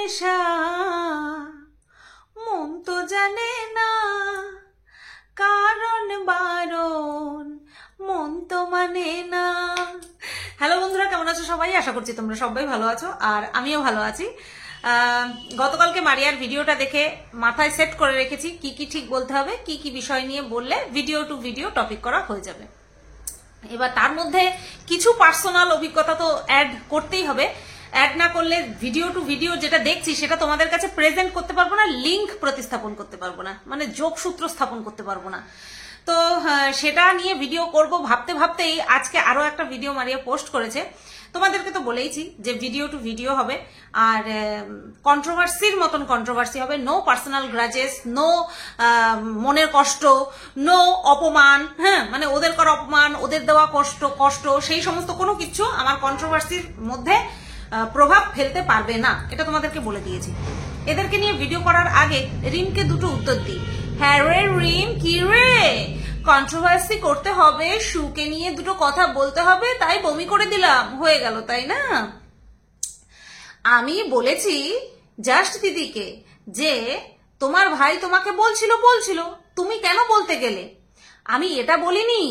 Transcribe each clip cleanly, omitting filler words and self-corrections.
নেশা, মন তো জানে না কারণ বারণ, মন তো মানে না। হ্যালো বন্ধুরা, কেমন আছো সবাই? আশা করছি তোমরা সবাই ভালো আছো, আর আমিও ভালো আছি। গতকালকে মারিয়ার ভিডিওটা দেখে মাথায় সেট করে রেখেছি কি কি ঠিক বলতে হবে, কি কি বিষয় নিয়ে বললে ভিডিও টু ভিডিও টপিক করা হয়ে যাবে। এবার তার মধ্যে কিছু পার্সোনাল অভিজ্ঞতা তো অ্যাড করতেই হবে। অ্যাড না করলে ভিডিও টু ভিডিও যেটা দেখছি সেটা তোমাদের কাছে প্রেজেন্ট করতে পারবো না, লিঙ্ক প্রতিস্থাপন করতে পারবো না, মানে যোগসূত্র স্থাপন করতে পারবো না। তো সেটা নিয়ে ভিডিও করব ভাবতে ভাবতেই আজকে আরো একটা ভিডিও মারিয়া পোস্ট করেছে। তোমাদেরকে তো বলেইছি যে ভিডিও টু ভিডিও হবে, আর কন্ট্রোভার্সির মতন কন্ট্রোভার্সি হবে। নো পার্সোনাল গ্রাজেস, নো মনের কষ্ট, নো অপমান, হ্যাঁ মানে ওদের করা অপমান, ওদের দেওয়া কষ্ট সেই সমস্ত কোনো কিছু আমার কন্ট্রোভার্সির মধ্যে প্রভাব ফেলতে পারবে না, এটা তোমাদেরকে বলে দিয়েছি। এদেরকে নিয়ে ভিডিও করার আগে রিমকে দুটো উত্তর দিই। হ্যাঁ রে রিম, কি রে, কন্ট্রোভার্সি করতে হবে, শুকে নিয়ে দুটো কথা বলতে হবে, তাই বমি করে দিলাম, হয়ে গেল তাই না? আমি বলেছি জাস্ট দিদিকে যে তোমার ভাই তোমাকে বলছিল, তুমি কেন বলতে গেলে। আমি এটা বলিনি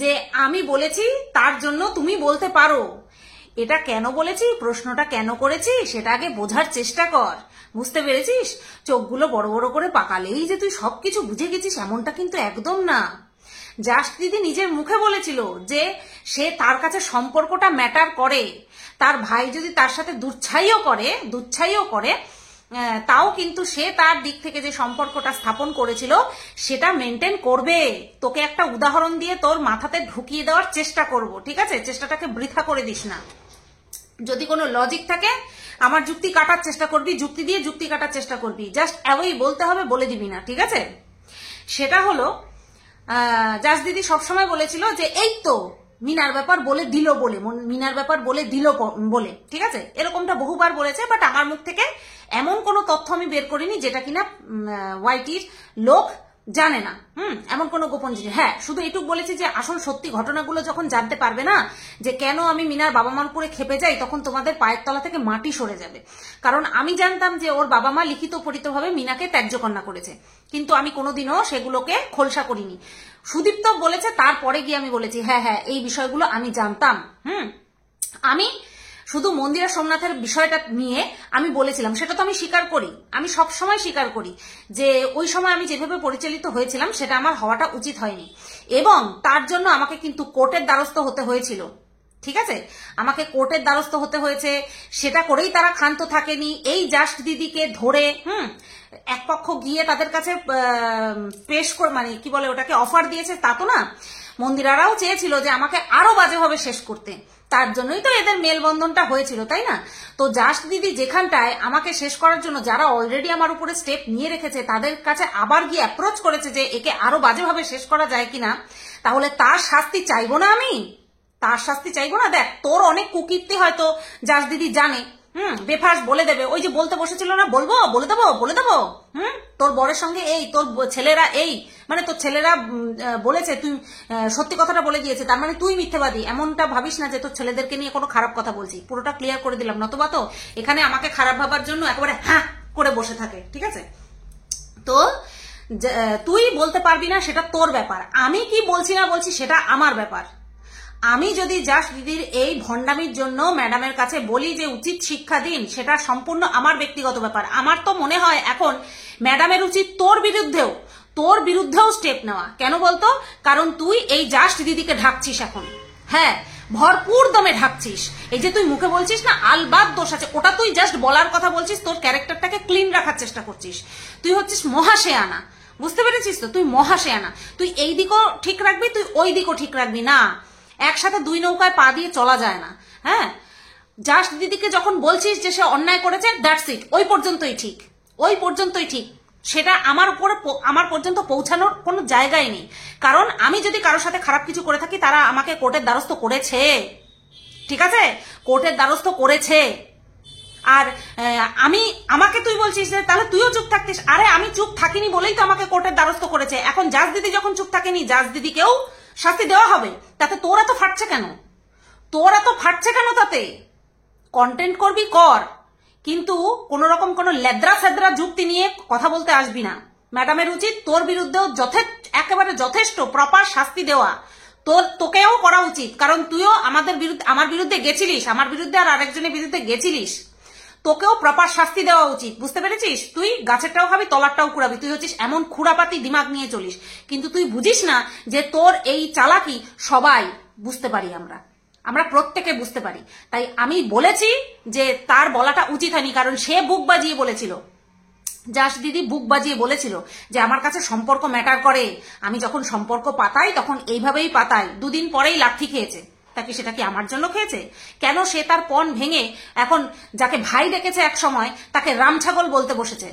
যে আমি বলেছি তার জন্য তুমি বলতে পারো। এটা কেন বলেছি, প্রশ্নটা কেন করেছি সেটা আগে বোঝার চেষ্টা কর। বুঝতে পেরেছিস? চোখগুলো বড় বড় করে পাকালেই যে তুই সবকিছু বুঝে গেছিস এমনটা কিন্তু একদম না। জাস্ট দিদি নিজের মুখে বলেছিল যে সে তার কাছে সম্পর্কটা ম্যাটার করে। তার ভাই যদি তার সাথে দুচ্ছাইও করে তাও কিন্তু সে তার দিক থেকে যে সম্পর্কটা স্থাপন করেছিল সেটা মেনটেন করবে। তোকে একটা উদাহরণ দিয়ে তোর মাথাতে ঢুকিয়ে দেওয়ার চেষ্টা করব, ঠিক আছে? চেষ্টাটাকে বৃথা করে দিস না। যদি কোনো লজিক থাকে আমার যুক্তি কাটার চেষ্টা করবি, যুক্তি দিয়ে যুক্তি কাটার চেষ্টা করবি, জাস্ট অ্যাওয়েই বলতে হবে, বলে দিবি না, ঠিক আছে? সেটা হলো জাস্ট দিদি সবসময় বলেছিল যে এই তো মিনার ব্যাপার বলে দিল বলে, ঠিক আছে? এরকমটা বহুবার বলেছে, বাট আমার মুখ থেকে এমন কোনো তথ্য আমি বের করিনি যেটা কিনা ওয়াইটির লোক জানে না। এমন কোনো গোপন জিনিস। হ্যাঁ, শুধু এইটুকু বলেছি যে আসল সত্যি ঘটনাগুলো যখন জানতে পারবে না, যে কেন আমি মিনার বাবা মার উপরে খেপে যাই, তখন তোমাদের পায়ের তলা থেকে মাটি সরে যাবে। কারণ আমি জানতাম যে ওর বাবা মা লিখিত পরিতভাবে মিনাকে ত্যায্য কন্যা করেছে, কিন্তু আমি কোনোদিনও সেগুলোকে খোলসা করিনি। সুদীপ্ত বলেছে, তারপরে গিয়ে আমি বলেছি হ্যাঁ এই বিষয়গুলো আমি জানতাম। আমি শুধু মন্দিরা সোমনাথের বিষয়টা নিয়ে আমি বলেছিলাম, সেটা তো আমি স্বীকার করি, আমি সবসময় স্বীকার করি যে ওই সময় আমি যেভাবে পরিচালিত হয়েছিলাম সেটা আমার হওয়াটা উচিত হয়নি, এবং তার জন্য আমাকে কিন্তু কোর্টের দ্বারস্থ হতে হয়েছিল, ঠিক আছে? আমাকে কোর্টের দ্বারস্থ হতে হয়েছে, সেটা করেই তারা ক্ষান্ত থাকেনি। এই জাস্ট দিদিকে ধরে এক পক্ষ গিয়ে তাদের কাছে পেশ করে, মানে কি বলে ওটাকে, অফার দিয়েছে, তা তো না। মন্দিরারাও চেয়েছিল যে আমাকে আরো বাজেভাবে শেষ করতে, তার জন্যই তো এদের মেলবন্ধনটা হয়েছিল, তাই না? তো জাস্ট দিদি যেখানটায় আমাকে শেষ করার জন্য যারা অলরেডি আমার উপরে স্টেপ নিয়ে রেখেছে তাদের কাছে আবার গিয়ে অ্যাপ্রোচ করেছে যে একে আরো বাজেভাবে শেষ করা যায় কিনা, তাহলে তার শাস্তি চাইবো না আমি? তার শাস্তি চাইবো না? দেখ, তোর অনেক কুকীর্তি হয়তো জাস্ট দিদি জানে, বেফাস বলে দেবে। ওই যে বলতে বসেছিল না, বলে দেবো তোর বরের সঙ্গে এই, তোর ছেলেরা এই, মানে তোর ছেলেরা বলেছে, তুই সত্যি কথাটা বলে দিয়েছে, তার মানে তুই মিথ্যেবাদী। এমনটা ভাবিস না যে তোর ছেলেদেরকে নিয়ে কোনো খারাপ কথা বলছি, পুরোটা ক্লিয়ার করে দিলাম, নতুবা তো এখানে আমাকে খারাপ ভাবার জন্য একেবারে হ্যাঁ করে বসে থাকে, ঠিক আছে? তো তুই বলতে পারবি না, সেটা তোর ব্যাপার। আমি কি বলছি না বলছি সেটা আমার ব্যাপার। আমি যদি জাস্ট দিদির এই ভণ্ডামির জন্য ম্যাডামের কাছে বলি যে উচিত শিক্ষা দিন, সেটা সম্পূর্ণ আমার ব্যক্তিগত ব্যাপার। আমার তো মনে হয় এখন ম্যাডামের উচিত তোর বিরুদ্ধেও স্টেপ নেওয়া। কেন বলতো? কারণ তুই এই জাস্ট দিদিকে ঢাকছিস এখন, হ্যাঁ ভরপুর দমে ঢাকছিস। এই যে তুই মুখে বলছিস না আলবাদ দোষ আছে, ওটা তুই জাস্ট বলার কথা বলছিস, তোর ক্যারেক্টারটাকে ক্লিন রাখার চেষ্টা করছিস। তুই হচ্ছিস মহাশেয়ানা, বুঝতে পেরেছিস তো? তুই মহাশেয়ানা। তুই এই দিকও ঠিক রাখবি, তুই ওই দিকও ঠিক রাখবি না, একসাথে দুই নৌকায় পা দিয়ে চলা যায় না। হ্যাঁ, জাস্ট দিদিকে যখন বলছিস যে সে অন্যায় করেছে, দ্যাটস ইট, ওই পর্যন্তই ঠিক। সেটা আমার পর্যন্ত পৌঁছানোর কোনো জায়গায় নেই। কারণ আমি যদি কারোর সাথে খারাপ কিছু করে থাকি, তারা আমাকে কোর্টের দ্বারস্থ করেছে, ঠিক আছে? কোর্টের দ্বারস্থ করেছে। আর আমাকে তুই বলছিস যে তাহলে তুইও চুপ থাকতিস। আরে আমি চুপ থাকিনি বলেই তো আমাকে কোর্টের দ্বারস্থ করেছে। এখন জাস্ট দিদি যখন চুপ থাকেনি, জাস্ট দিদিকেও শাস্তি দেওয়া হবে। তাতে তোর এত ফাটছে কেন? তাতে কন্টেন্ট করবি কর, কিন্তু কোন রকম কোনো লেদ্রা ফেদ্রা যুক্তি নিয়ে কথা বলতে আসবি না। ম্যাডামের উচিত তোর বিরুদ্ধেও একেবারে যথেষ্ট প্রপার শাস্তি দেওয়া, তোকেও করা উচিত, কারণ তুইও আমার বিরুদ্ধে গেছিলিস, আমার বিরুদ্ধে আর আরেকজনের বিরুদ্ধে গেছিলিস, তোকেও প্রপার শাস্তি দেওয়া উচিত, বুঝতে পেরেছিস? তুই গাছেরটাও খাবি তলারটাও কুড়াবি, তুই হচ্ছিস এমন খুঁড়াপাতি দিমাগ নিয়ে চলিস, কিন্তু তুই বুঝিস না যে তোর এই চালাকি সবাই বুঝতে পারি, আমরা প্রত্যেকে বুঝতে পারি। তাই আমি বলেছি যে তার বলাটা উচিত হয়নি, কারণ সে বুক বাজিয়ে বলেছিল, জাস দিদি বুক বাজিয়ে বলেছিল যে আমার কাছে সম্পর্ক ম্যাটার করে, আমি যখন সম্পর্ক পাতাই তখন এইভাবেই পাতাই, দুদিন পরেই লাথি খেয়েছে। তাকে সেটা কি আমার জন্য খেয়েছে? কেন সে তার পণ ভেঙে এখন যাকে ভাই ডেকেছে এক সময় তাকে রামছাগল বলতে বসেছে?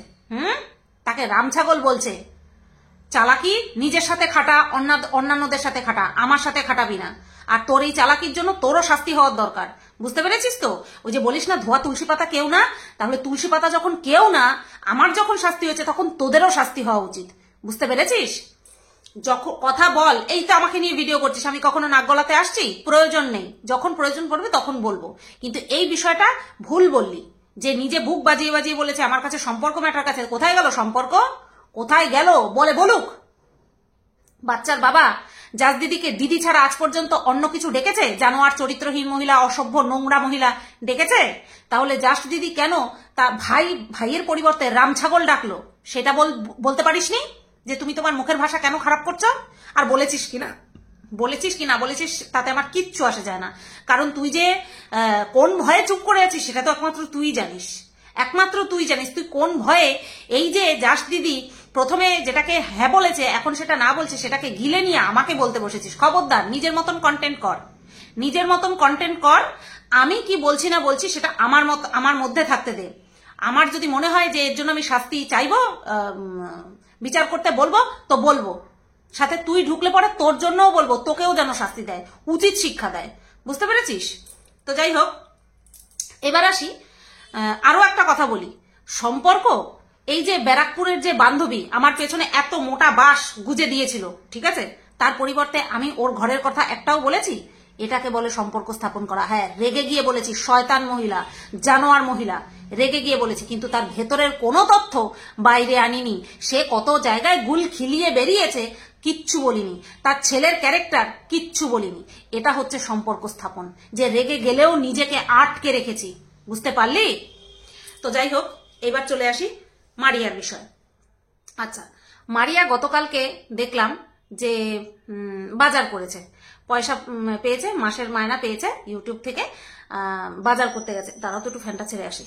তাকে রামছাগল বলছে। চালাকি নিজের সাথে খাটা, অন্যান্যদের সাথে খাটা, আমার সাথে খাটাবি না। আর তোর এই চালাকির জন্য তোরও শাস্তি হওয়ার দরকার, বুঝতে পেরেছিস তো? ওই যে বলিস না ধোয়া তুলসী পাতা কেউ না, তাহলে তুলসী পাতা যখন কেউ না, আমার যখন শাস্তি হয়েছে তখন তোদেরও শাস্তি হওয়া উচিত, বুঝতে পেরেছিস? যখন কথা বল, এই তো আমাকে নিয়ে ভিডিও করছিস, আমি কখনো নাক গলাতে আসছি? প্রয়োজন নেই, যখন প্রয়োজন পড়বে তখন বলবো, কিন্তু এই বিষয়টা ভুল বললি, যে নিজে বুক বাজিয়ে বাজিয়ে বলেছে আমার কাছে সম্পর্ক ম্যাটার কাছে। কোথায় গেল সম্পর্ক? কোথায় গেল বলুক। বাচ্চার বাবা জাস দিদিকে দিদি ছাড়া আজ পর্যন্ত অন্য কিছু ডেকেছে? জানোয়ার, চরিত্রহীন মহিলা, অসভ্য নোংরা মহিলা ডেকেছে? তাহলে জাস দিদি কেন তার ভাইয়ের পরিবর্তে রামছাগল ডাকলো? সেটা বলতে পারিসনি যে তুমি তোমার মুখের ভাষা কেন খারাপ করছো? আর বলেছিস কিনা বলেছিস তাতে আমার কিচ্ছু আসে যায় না, কারণ তুই যে কোন ভয়ে চুপ করে আছিস সেটা তো একমাত্র তুই জানিস, তুই কোন ভয়ে এই যে জাস দিদি প্রথমে যেটাকে হ্যাঁ বলেছে এখন সেটা না বলছে সেটাকে গিলে নিয়ে আমাকে বলতে বসেছিস। খবরদার, নিজের মতন কন্টেন্ট কর। আমি কি বলছি না বলছি সেটা আমার মধ্যে থাকতে দে। আমার যদি মনে হয় যে এর জন্য আমি শাস্তি চাইবো, বিচার করতে বলবো, তো বলবো, সাথে তুই ঢুকলে পরে তোর জন্যও বলবো, তোকেও যেন শাস্তি দেয়, উচিত শিক্ষা দেয়, বুঝতে পেরেছিস? তো যাই হোক, এবার আসি আরো একটা কথা বলি। সম্পর্ক, এই যে ব্যারাকপুরের যে বান্ধবী আমার পেছনে এত মোটা বাঁশ গুজে দিয়েছিল, ঠিক আছে, তার পরিবর্তে আমি ওর ঘরের কথা একটাও বলেছি? এটাকে বলে সম্পর্ক স্থাপন করা। হ্যাঁ, রেগে গিয়ে বলেছি, শয়তান মহিলা, জানোয়ার মহিলা, রেগে গিয়ে বলেছি, কিন্তু তার ভেতরের কোনো তথ্য বাইরে আনিনি। সে কত জায়গায় গুল খিলিয়ে বেরিয়েছে, কিচ্ছু বলিনি। তার ছেলের ক্যারেক্টার, কিচ্ছু বলিনি। এটা হচ্ছে সম্পর্ক স্থাপন, যে রেগে গেলেও নিজেকে আটকে রেখেছি, বুঝতে পারলি? তো যাই হোক, এবার চলে আসি মারিয়ার বিষয়। আচ্ছা, মারিয়া গতকালকে দেখলাম যে বাজার করেছে, পয়সা পেয়েছে, মাসের মায়না পেয়েছে ইউটিউব থেকে, বাজার করতে গেছে। দাঁড়াও তো একটু ফ্যানটা ছেড়ে আসি।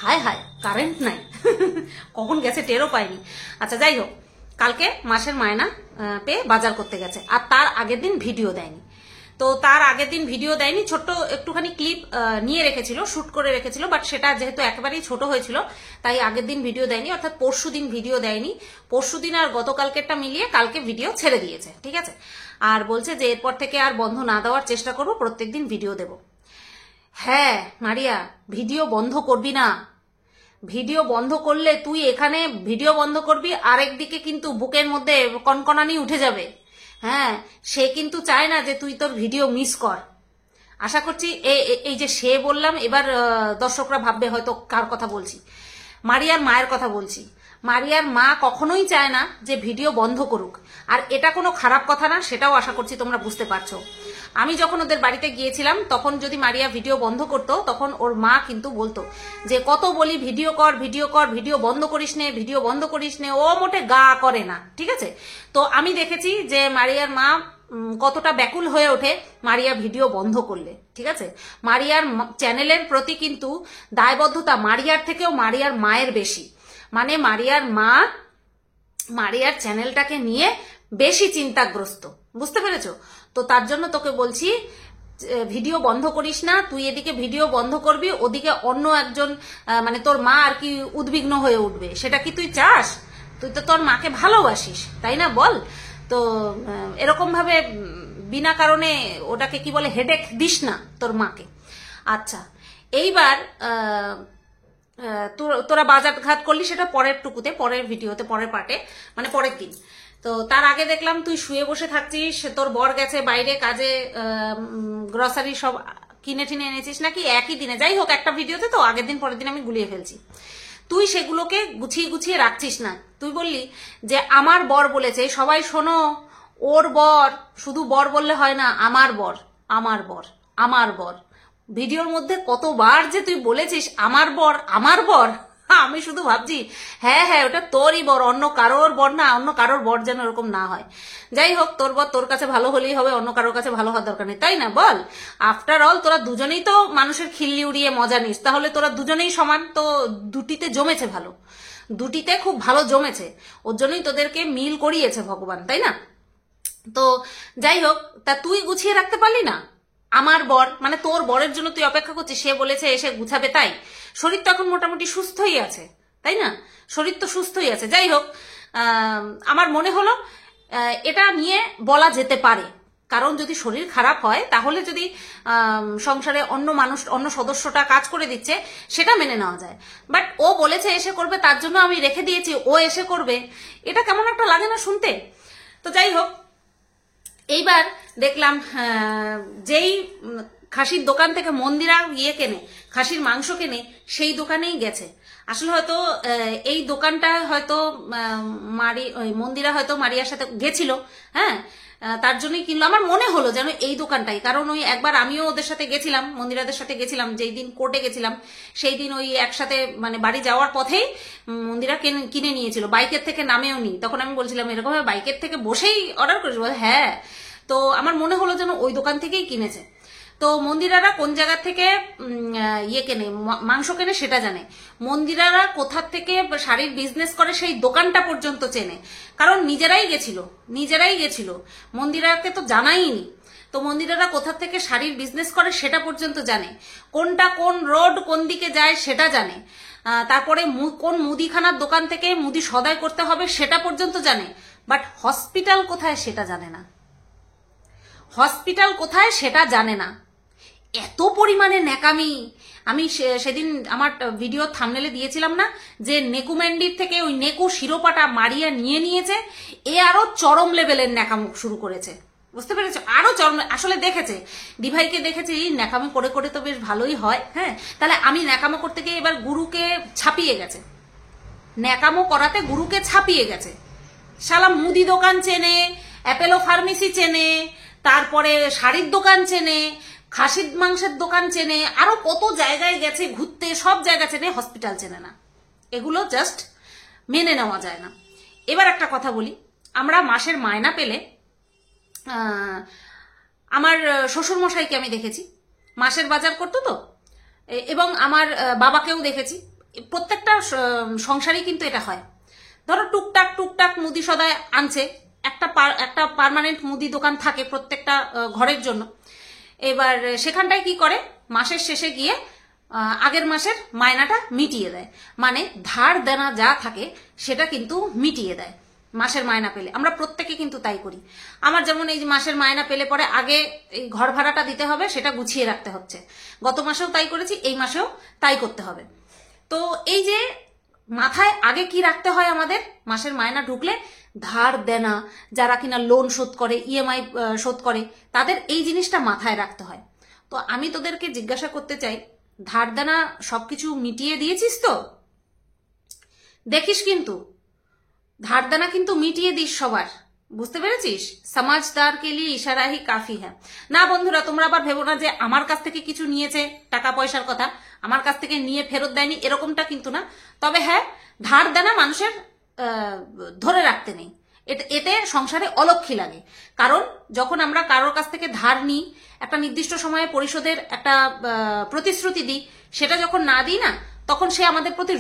হায় কারেন্ট নাই, কখন গেছে টেরও পাইনি। আচ্ছা যাই হোক, কালকে মাসের মায়না পেয়ে বাজার করতে গেছে, আর তার আগের দিন ভিডিও দেয়নি। তো তার আগের দিন ভিডিও দেয়নি, ছোট্ট একটুখানি ক্লিপ নিয়ে রেখেছিল, শুট করে রেখেছিল, বাট সেটা যেহেতু একেবারেই ছোট হয়েছিল তাই আগের দিন ভিডিও দেয়নি, অর্থাৎ পরশু দিন ভিডিও দেয়নি। পরশু দিন আর গতকালকেরটা মিলিয়ে কালকে ভিডিও ছেড়ে দিয়েছে, ঠিক আছে। আর বলছে যে এরপর থেকে আর বন্ধ না দেওয়ার চেষ্টা করবো, প্রত্যেকদিন ভিডিও দেব। হ্যাঁ মারিয়া, ভিডিও বন্ধ করবি না। ভিডিও বন্ধ করলে তুই এখানে ভিডিও বন্ধ করবি, আরেকদিকে কিন্তু বুকের মধ্যে কনকনানি উঠে যাবে। হ্যাঁ, সে কিন্তু চায় না যে তুই তোর ভিডিও মিস কর। আশা করছি এই যে সে বললাম, এবার দর্শকরা ভাববে হয়তো কার কথা বলছি, মারিয়ার মায়ের কথা বলছি। মারিয়ার মা কখনোই চায় না যে ভিডিও বন্ধ করুক, আর এটা কোনো খারাপ কথা না, সেটাও আশা করছি তোমরা বুঝতে পারছো। আমি যখন ওদের বাড়িতে গিয়েছিলাম তখন যদি মারিয়া ভিডিও বন্ধ করতো, তখন ওর মা কিন্তু বলতো যে কত বলি ভিডিও কর, ভিডিও বন্ধ করিস নে, ও মোটে গা করে না, ঠিক আছে। তো আমি দেখেছি যে মারিয়ার মা কতটা ব্যাকুল হয়ে ওঠে মারিয়া ভিডিও বন্ধ করলে, ঠিক আছে। মারিয়ার চ্যানেলের প্রতি কিন্তু দায়বদ্ধতা মারিয়ার থেকেও মারিয়ার মায়ের বেশি, মানে মারিয়ার মা মারিয়ার চ্যানেলটাকে নিয়ে বেশি চিন্তাগ্রস্ত, বুঝতে পেরেছো? তো তার জন্য তোকে বলছি ভিডিও বন্ধ করিস না। তুই এদিকে ভিডিও বন্ধ করবি, ওদিকে অন্য একজন মানে তোর মা আর কি উদ্বিগ্ন হয়ে উঠবে, সেটা কি তুই চাস? তুই তো তোর মাকে ভালোবাসিস, তাই না বল? তো এরকম ভাবে বিনা কারণে ওটাকে কি বলে হেডেক দিস না তোর মাকে। আচ্ছা, এইবার তোরা বাজার ঘাট করলি, সেটা পরের টুকুতে, পরের ভিডিওতে, পরের পার্টে, মানে পরের দিন। তো তার আগে দেখলাম তুই শুয়ে বসে থাকছিস, তোর বর গেছে বাইরে কাজে, গ্রসারি সব কিনে টিনে এনেছিস নাকি একই দিনে, যাই হোক একটা ভিডিওতে তো আগের দিন পরের দিন আমি গুলিয়ে ফেলছি। তুই সেগুলোকে গুছিয়ে গুছিয়ে রাখছিস না। তুই বললি যে আমার বর বলেছে, সবাই শোনো, ওর বর, শুধু বর বললে হয় না, আমার বর, আমার বর, আমার বর। ভিডিওর মধ্যে কতবার যে তুই বলেছিস আমার বর, আমার বর, আমি শুধু ভাবছি হ্যাঁ হ্যাঁ ওটা তোরই বর, অন্য কারোর বর না, অন্য কারোর বর যেন এরকম না হয়। যাই হোক, তোর বর তোর কাছে ভালো হলেই হবে, অন্য কারোর কাছে ভালো হওয়ার দরকার নেই, তাই না বল? আফটার অল তোরা দুজনেই তো মানুষের খিল্লি উড়িয়ে মজা নিস, তাহলে তোরা দুজনেই সমান, তো দুটিতে জমেছে ভালো, দুটিতে খুব ভালো জমেছে, ওর জন্যই তোদেরকে মিল করিয়েছে ভগবান, তাই না? তো যাই হোক, তা তুই গুছিয়ে রাখতে পারলি না? আমার বর মানে তোর বরের জন্য তুই অপেক্ষা করছিস, সে বলেছে এসে গুছাবে, তাই? শরীর তো এখন মোটামুটি সুস্থই আছে, তাই না? শরীর তো সুস্থই আছে। যাই হোক, আমার মনে হলো এটা নিয়ে বলা যেতে পারে, কারণ যদি শরীর খারাপ হয় তাহলে যদি সংসারে অন্য মানুষ, অন্য সদস্যটা কাজ করে দিচ্ছে, সেটা মেনে নেওয়া যায়। বাট ও বলেছে এসে করবে, তার জন্য আমি রেখে দিয়েছি, ও এসে করবে, এটা কেমন একটা লাগে না শুনতে? তো যাই হোক, এইবার দেখলাম যেই খাসির দোকান থেকে মন্দিরা ইয়ে কেনে, খাসির মাংস কেনে, সেই দোকানেই গেছে। আসলে হয়তো এই দোকানটা হয়তো মন্দিরা হয়তো মারিয়ার সাথে গেছিল, হ্যাঁ, তার জন্যই কিনলো। আমার মনে হলো যেন এই দোকানটাই, কারণ ওই একবার আমিও ওদের সাথে গেছিলাম, মন্দিরাদের সাথে গেছিলাম, যেই দিন কোর্টে গেছিলাম সেই দিন ওই একসাথে মানে বাড়ি যাওয়ার পথেই মন্দিরা কিনে নিয়েছিল, বাইকের থেকে নামেও নি। তখন আমি বলছিলাম এরকম বাইকের থেকে বসেই অর্ডার করেছিল, হ্যাঁ। তো আমার মনে হলো যেন ওই দোকান থেকেই কিনেছে। তো মন্দিরারা কোন জায়গা থেকে ইয়ে কেনে, মাংস কেনে সেটা জানে, মন্দিরারা কোথা থেকে শাড়ির বিজনেস করে সেই দোকানটা পর্যন্ত চেনে, কারণ নিজেরাই গেছিল, মন্দিরাকে তো জানাইনি। তো মন্দিরারা কোথা থেকে শাড়ির বিজনেস করে সেটা পর্যন্ত জানে, কোনটা কোন রোড কোন দিকে যায় সেটা জানে, তারপরে কোন মুদিখানার দোকান থেকে মুদি সদাই করতে হবে সেটা পর্যন্ত জানে। বাট হসপিটাল কোথায় সেটা জানে না, হসপিটাল কোথায় সেটা জানে না। এত পরিমাণে ন্যাকামি। আমি সেদিন আমার ভিডিও থাম্বনেলে দিয়েছিলাম না যে নেকু ম্যান্ডির থেকে ওই নেকু শিরোপাটা মারিয়া নিয়ে নিয়েছে, এ আরো চরম লেভেলের ন্যাকামো শুরু করেছে, বুঝতে পেরেছো? আরো চরম, আসলে দেখেছে দিভাইকে, দেখেছে এই ন্যাকামি করে করে তো বেশ ভালোই হয়, হ্যাঁ। তাহলে আমি ন্যাকামো করতে গিয়ে এবার গুরুকে ছাপিয়ে গেছে, ন্যাকামো করাতে গুরুকে ছাপিয়ে গেছে। শালা মুদি দোকান চেনে, অ্যাপেলো ফার্মেসি চেনে, তারপরে শাড়ির দোকান চেনে, খাসির মাংসের দোকান চেনে, আরো কত জায়গায় গেছে ঘুরতে, সব জায়গা চেনে, হসপিটাল চেনে না। এগুলো জাস্ট মেনে নেওয়া যায় না। এবার একটা কথা বলি, আমরা মাসের মায়না পেলে, আমার শ্বশুর মশাইকে আমি দেখেছি মাসের বাজার করতো তো, এবং আমার বাবাকেও দেখেছি, প্রত্যেকটা সংসারেই কিন্তু এটা হয়। ধরো টুকটাক টুকটাক মুদি সদায় আনছে, একটা পার্মানেন্ট মুদি দোকান থাকে প্রত্যেকটা ঘরের জন্য। এবার সেখানটায় কি করে, মাসের শেষে গিয়ে আগের মাসের মায়নাটা মিটিয়ে দেয়, মানে ধার দেনা যা থাকে সেটা কিন্তু মিটিয়ে দেয় মাসের মায়না পেলে। আমরা প্রত্যেকে কিন্তু তাই করি। আমার যেমন এই যে মাসের মায়না পেলে পরে আগে এই ঘর ভাড়াটা দিতে হবে, সেটা গুছিয়ে রাখতে হচ্ছে। গত মাসেও তাই করেছি, এই মাসেও তাই করতে হবে। তো এই যে মাথায় আগে কি রাখতে হয় আমাদের, মাসের মায়না ঢুকলে ধার দেনা, যারা কিনা লোন শোধ করে, ইএমআই শোধ করে, তাদের এই জিনিসটা মাথায় রাখতে হয়। তো আমি তোদেরকে জিজ্ঞাসা করতে চাই, ধার দেনা সবকিছু মিটিয়ে দিয়েছিস তো? দেখিস কিন্তু ধার দেনা কিন্তু মিটিয়ে দিস সবার, বুঝতে পেরেছিস? সমাজদার কে লিয়ে ইশারা হি কাফি হ্যাঁ। না বন্ধুরা, তোমরা আবার ভেবো না যে আমার কাছ থেকে কিছু নিয়েছে, টাকা পয়সার কথা আমার কাছ থেকে নিয়ে ফেরত দেয়নি, এরকমটা কিন্তু না। তবে হ্যাঁ, ধার দেনা মানুষের ধরে রাখতে নেই, এতে সংসারে অলক্ষী লাগে। কারণ যখন আমরা কারোর কাছ থেকে ধার নিই, একটা নির্দিষ্ট সময়ে পরিশোধের একটা প্রতিশ্রুতি দিই, সেটা যখন না দিই না, তখন সে আমাদের প্রতি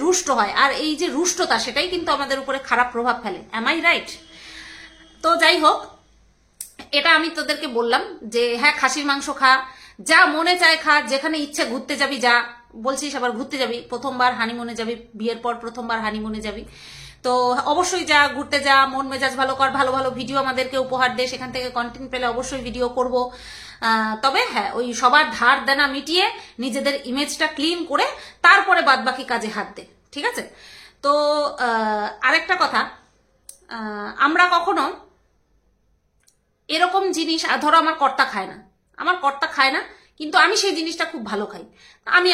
রুষ্ট হয়, আর এই যে রুষ্টতা, সেটাই কিন্তু আমাদের উপরে খারাপ প্রভাব ফেলে। Am I right? তো যাই হোক, এটা আমি তোদেরকে বললাম যে হ্যাঁ, খাসির মাংস খা, যা মনে চায় খা, যেখানে ইচ্ছে ঘুরতে যাবি যা, বলছিস আবার ঘুরতে যাবি, প্রথমবার হানিমুনে যাবি, বিয়ের পর প্রথমবার হানিমুনে যাবি, তো অবশ্যই যা, ঘুরতে যা, মন মেজাজ ভালো কর, ভালো ভালো ভিডিও আমাদেরকে উপহার দে, সেখান থেকে কন্টেন্ট পেলে অবশ্যই ভিডিও করব। তবে হ্যাঁ, ওই সবার ধার দেনা মিটিয়ে নিজেদের ইমেজটা ক্লিন করে তারপরে বাদবাকি কাজে হাত দে, ঠিক আছে? তো আরেকটা কথা, আমরা কখনো এরকম জিনিস, ধরো আমার কর্তা খায় না, আমার কর্তা খায় না, কিন্তু আমি সেই জিনিসটা খুব ভালো খাই, আমি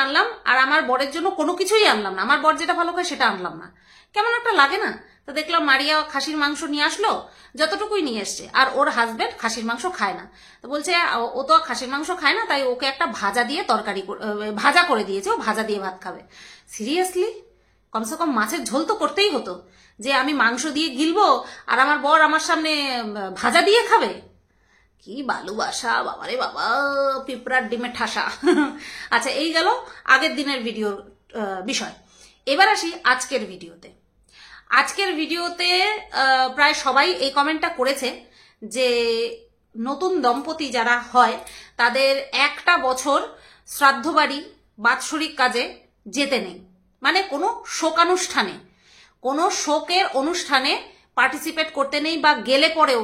আনলাম আর আমার বরের জন্য কোনো কিছুই আনলাম না, আমার বর যেটা ভালো খায় সেটা আনলাম না। কেমন একটা লাগে না? তো দেখলাম মারিয়া খাসির মাংস নিয়ে আসলো, যতটুকুই নিয়ে এসছে, আর ওর হাজবেন্ড খাসির মাংস খায় না। তো বলছে ও তো খাসির মাংস খায় না, তাই ওকে একটা ভাজা দিয়ে ভাজা করে দিয়েছে, ও ভাজা দিয়ে ভাত খাবে। সিরিয়াসলি? কমসে কম মাছের ঝোল তো করতেই হতো, যে আমি মাংস দিয়ে গিলবো আর আমার বর আমার সামনে ভাজা দিয়ে খাবে। কি ভালোবাসা, বাবারে বাবা, পিঁপড়ার ডিমে ঠাসা। আচ্ছা, এই গেল আগের দিনের ভিডিওর বিষয়। এবার আসি আজকের ভিডিওতে। আজকের ভিডিওতে প্রায় সবাই এই কমেন্টটা করেছে যে নতুন দম্পতি যারা হয় তাদের একটা বছর শ্রাদ্ধ বাড়ি বাৎসরিক কাজে যেতে নেই, মানে কোনো শোকানুষ্ঠানে, কোনো শোকের অনুষ্ঠানে পার্টিসিপেট করতে নেই, বা গেলে পরেও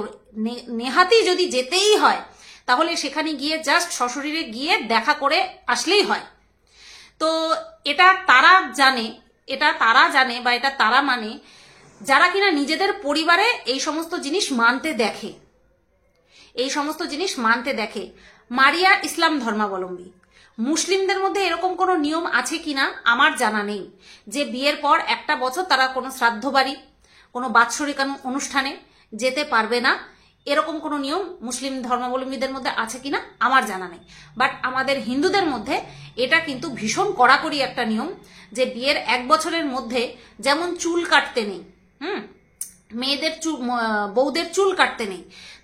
নেহাতি যদি যেতেই হয় তাহলে সেখানে গিয়ে জাস্ট সশরীরে গিয়ে দেখা করে আসলেই হয়। তো এটা তারা জানে বা এটা তারা মানে যারা কিনা নিজেদের পরিবারে এই সমস্ত জিনিস মানতে দেখে। মারিয়া ইসলাম ধর্মাবলম্বী। মুসলিমদের মধ্যে এরকম কোনো নিয়ম আছে কিনা আমার জানা নেই, যে বিয়ের পর একটা বছর তারা কোনো শ্রাদ্ধ বাড়ি, কোনো বাৎসরিক অনুষ্ঠানে যেতে পারবে না, এরকম কোনো নিয়ম মুসলিম ধর্মাবলম্বীদের মধ্যে আছে কিনা আমার জানা নেই। বাট আমাদের হিন্দুদের মধ্যে এটা কিন্তু ভীষণ কড়াকড়ি একটা নিয়ম, যে বিয়ের 1 বছরের মধ্যে যেমন চুল কাটতে নেই, মেয়েদের বউদের চুল কাটতে নেই,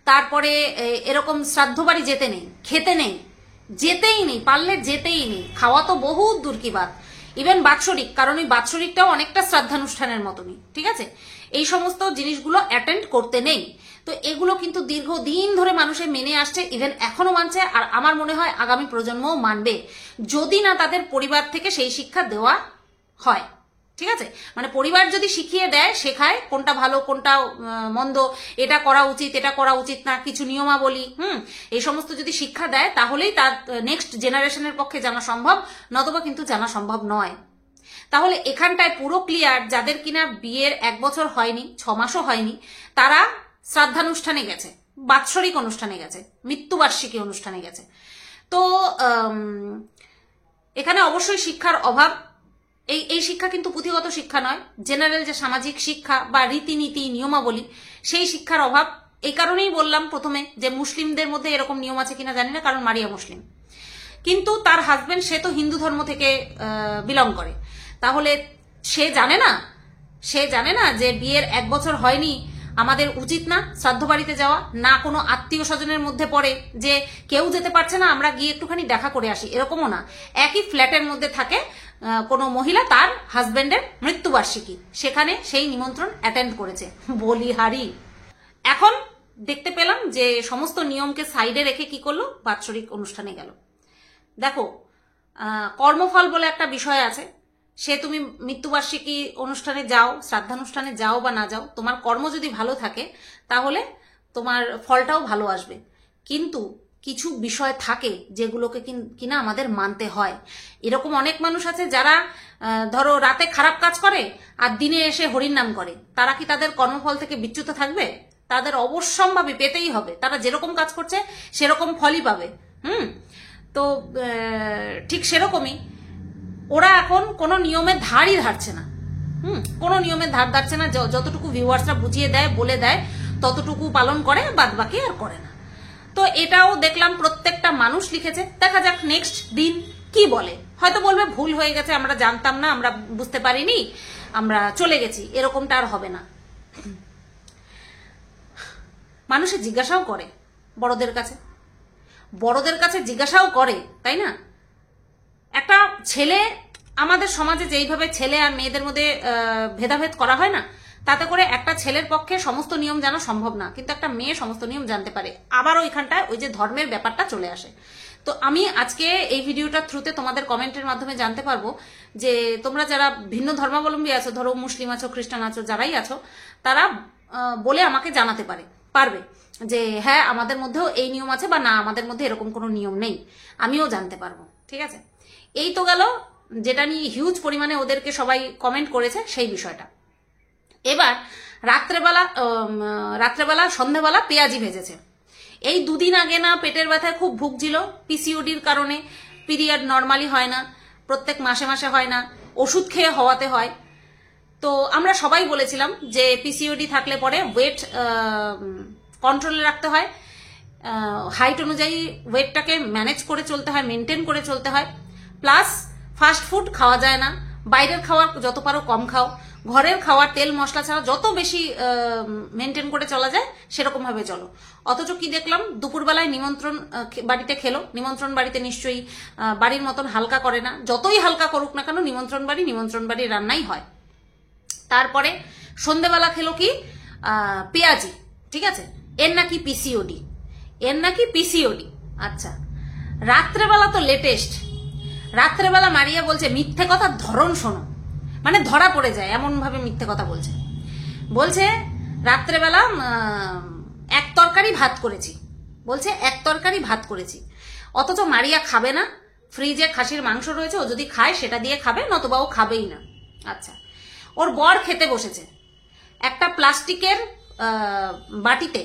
তারপরে এরকম শ্রাদ্ধ বাড়ি যেতে নেই, খেতে নেই, যেতেই নেই, পারলে যেতেই নেই, খাওয়া তো বহু দূর কি বাত, ইভেন বাৎসরিক, কারণ ওই বাৎসরিকটাও অনেকটা শ্রাদ্ধানুষ্ঠানের মতনই, ঠিক আছে, এই সমস্ত জিনিসগুলো অ্যাটেন্ড করতে নেই। তো এগুলো কিন্তু দীর্ঘদিন ধরে মানুষের মেনে আসছে, ইভেন এখনো মানছে, আর আমার মনে হয় আগামী প্রজন্মও মানবে, যদি না তাদের পরিবার থেকে সেই শিক্ষা দেওয়া হয়। ঠিক আছে, মানে পরিবার যদি শিখিয়ে দেয়, শেখায় কোনটা ভালো কোনটা মন্দ, এটা করা উচিত এটা করা উচিত না, কিছু নিয়মাবলী এই সমস্ত যদি শিক্ষা দেয়, তাহলেই তার নেক্সট জেনারেশনের পক্ষে জানা সম্ভব, নতবা কিন্তু জানা সম্ভব নয়। তাহলে এখানটায় পুরো ক্লিয়ার, যাদের কিনা বিয়ের 1 বছর হয়নি, 6 মাসও হয়নি, তারা শ্রাদ্ধানুষ্ঠানে গেছে, বাৎসরিক অনুষ্ঠানে গেছে, মৃত্যুবার্ষিকী অনুষ্ঠানে গেছে। তো এখানে অবশ্যই শিক্ষার অভাব। এই শিক্ষা কিন্তু পুঁথিগত শিক্ষা নয়, জেনারেল যে সামাজিক শিক্ষা বা রীতিনীতি নিয়মাবলী, সেই শিক্ষার অভাব। এই কারণেই বললাম প্রথমে যে মুসলিমদের মধ্যে এরকম নিয়ম আছে কিনা জানি না, কারণ মারিয়া মুসলিম, কিন্তু তার হাজবেন্ড সে তো হিন্দু ধর্ম থেকে বিলং করে। তাহলে সে জানে না যে বিয়ের 1 বছর হয়নি, আমাদের উচিত না শ্রাদ্ধ বাড়িতে যাওয়া, না কোনো আত্মীয় স্বজনের মধ্যে পড়ে যে কেউ যেতে পারছে না, আমরা গিয়ে একটুখানি দেখা করে আসি, এরকমও না। একই ফ্ল্যাটের মধ্যে থাকে কোনো মহিলা, তার হাজবেন্ডের মৃত্যুবার্ষিকী, সেখানে সেই নিমন্ত্রণ অ্যাটেন্ড করেছে। বলিহারি। এখন দেখতে পেলাম যে সমস্ত নিয়মকে সাইডে রেখে কি করলো, বাৎসরিক অনুষ্ঠানে গেল। দেখো, কর্মফল বলে একটা বিষয় আছে, সে তুমি মৃত্যুবার্ষিকী অনুষ্ঠানে যাও, শ্রাদ্ধানুষ্ঠানে যাও বা না যাও, তোমার কর্ম যদি ভালো থাকে তাহলে তোমার ফলটাও ভালো আসবে। কিন্তু কিছু বিষয় থাকে যেগুলোকে কিনা আমাদের মানতে হয়। এরকম অনেক মানুষ আছে যারা ধরো রাতে খারাপ কাজ করে আর দিনে এসে হরির নাম করে, তারা কি তাদের কর্মফল থেকে বিচ্যুত থাকবে? তাদের অবশ্যম্ভাবী পেতেই হবে, তারা যেরকম কাজ করছে সেরকম ফলই পাবে। তো ঠিক সেরকমই ওরা এখন কোনো নিয়মের ধারই ধারছে না, কোনো নিয়মের ধার ধারছে না। যতটুকু ভিউয়ার্সরা বুঝিয়ে দেয়, বলে দেয়, ততটুকু পালন করে, বাদ বাকি আর করে না। তো এটাও দেখলাম প্রত্যেকটা মানুষ লিখেছে, দেখা যাক নেক্সট দিন কি বলে। হয়তো বলবে ভুল হয়ে গেছে, আমরা জানতাম না, আমরা বুঝতে পারিনি, আমরা চলে গেছি, এরকমটা আর হবে না। মানুষে জিজ্ঞাসাও করে বড়দের কাছে জিজ্ঞাসাও করে, তাই না? একটা ছেলে, আমাদের সমাজে যেইভাবে ছেলে আর মেয়েদের মধ্যে ভেদাভেদ করা হয় না, তাতে করে একটা ছেলের পক্ষে সমস্ত নিয়ম জানা সম্ভব না, কিন্তু একটা মেয়ে সমস্ত নিয়ম জানতে পারে। আবার ওইখানটায় ওই যে ধর্মের ব্যাপারটা চলে আসে। তো আমি আজকে এই ভিডিওটার থ্রুতে তোমাদের কমেন্টের মাধ্যমে জানতে পারবো যে তোমরা যারা ভিন্ন ধর্মাবলম্বী আছো, ধরো মুসলিম আছো, খ্রিস্টান আছো, যারাই আছো, তারা বলে আমাকে জানাতে পারবে যে হ্যাঁ আমাদের মধ্যেও এই নিয়ম আছে, বা না আমাদের মধ্যে এরকম কোনো নিয়ম নেই, আমিও জানতে পারবো। ঠিক আছে, এই তো গেল যেটা নিয়ে হিউজ পরিমাণে ওদেরকে সবাই কমেন্ট করেছে সেই বিষয়টা। এবার রাত্রেবেলা সন্ধ্যাবেলা পেঁয়াজি ভেজেছে। এই দুদিন আগে না পেটের ব্যথায় খুব ভুগছিল, পিসিওডির কারণে পিরিয়ড নর্মালি হয় না, প্রত্যেক মাসে মাসে হয় না, ওষুধ খেয়ে হওয়াতে হয়। তো আমরা সবাই বলেছিলাম যে পিসিওডি থাকলে পরে ওয়েট কন্ট্রোলে রাখতে হয়, হাইট অনুযায়ী ওয়েটটাকে ম্যানেজ করে চলতে হয়, মেনটেন করে চলতে হয়, প্লাস ফাস্ট ফুড খাওয়া যায় না, বাইরের খাবার যত পারো কম খাও, ঘরের খাবার তেল মশলা ছাড়া যত বেশি মেনটেন করে চলা যায় সেরকম ভাবে চলো। অথচ কি দেখলাম, দুপুরবেলায় নিমন্ত্রণ বাড়িতে খেলো, নিমন্ত্রণ বাড়িতে নিশ্চয়ই বাড়ির মতন হালকা করে না, যতই হালকা করুক না কেন নিমন্ত্রণ বাড়ি রান্নাই হয়। তারপরে সন্ধেবেলা খেলো কি পেঁয়াজি, ঠিক আছে, এর নাকি পিসিওডি। আচ্ছা, রাত্রেবেলা তো লেটেস্ট, রাত্রেবেলা মারিয়া বলছে মিথ্যে কথার ধরন শোনো, মানে ধরা পড়ে যায় এমন ভাবে মিথ্যে কথা বলছে রাত্রেবেলা এক তরকারি ভাত করেছি, অথচ মারিয়া খাবে না, ফ্রিজে খাসির মাংস রয়েছে, ও যদি খায় সেটা দিয়ে খাবে, নতুবা ও খাবেই না। আচ্ছা, ওর বর খেতে বসেছে, একটা প্লাস্টিকের বাটিতে,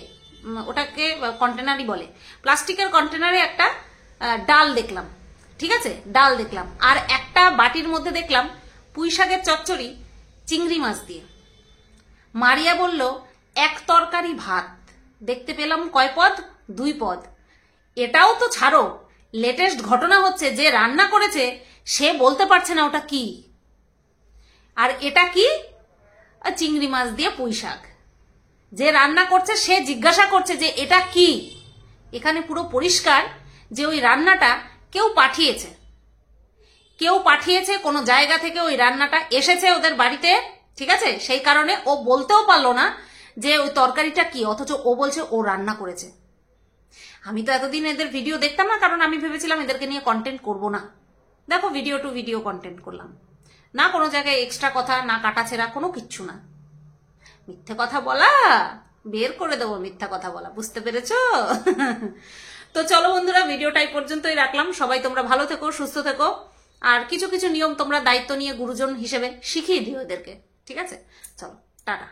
ওটাকে কন্টেনারই বলে, প্লাস্টিকের কন্টেনারে একটা ডাল দেখলাম, ঠিক আছে, ডাল দেখলাম, আর একটা বাটির মধ্যে দেখলাম পুঁই শাকের চচ্চড়ি চিংড়ি মাছ দিয়ে। মারিয়া বলল এক তরকারি ভাত, দেখতে পেলাম কয় পদ, 2 পদ। এটাও তো ছাড়ো, লেটেস্ট ঘটনা হচ্ছে যে রান্না করেছে সে বলতে পারছে না ওটা কি, আর এটা কি, চিংড়ি মাছ দিয়ে পুঁই শাক। যে রান্না করছে সে জিজ্ঞাসা করছে যে এটা কি। এখানে পুরো পরিষ্কার যে ওই রান্নাটা কেউ পাঠিয়েছে, কোনো জায়গা থেকে ওই রান্নাটা এসেছে ওদের বাড়িতে, ঠিক আছে, সেই কারণে ও বলতেও পারলো না যে ওই তরকারিটা কি, অথচ ও বলছে ও রান্না করেছে। আমি তো এতদিন এদের ভিডিও দেখতাম না, কারণ আমি ভেবেছিলাম এদেরকে নিয়ে কন্টেন্ট করব না। দেখো ভিডিও টু ভিডিও কন্টেন্ট করলাম, না কোনো জায়গায় এক্সট্রা কথা, না কাটাছেড়া, কোনো কিচ্ছু না। মিথ্যে কথা বলা বের করে দেবো, মিথ্যা কথা বলা, বুঝতে পেরেছো? তো চলো বন্ধুরা, ভিডিওটা এই পর্যন্তই রাখলাম। সবাই তোমরা ভালো থেকো, সুস্থ থেকো, আর কিছু কিছু নিয়ম তোমরা দায়িত্ব নিয়ে গুরুজন হিসেবে শিখিয়ে দিও এদেরকে, ঠিক আছে? চলো, টাটা।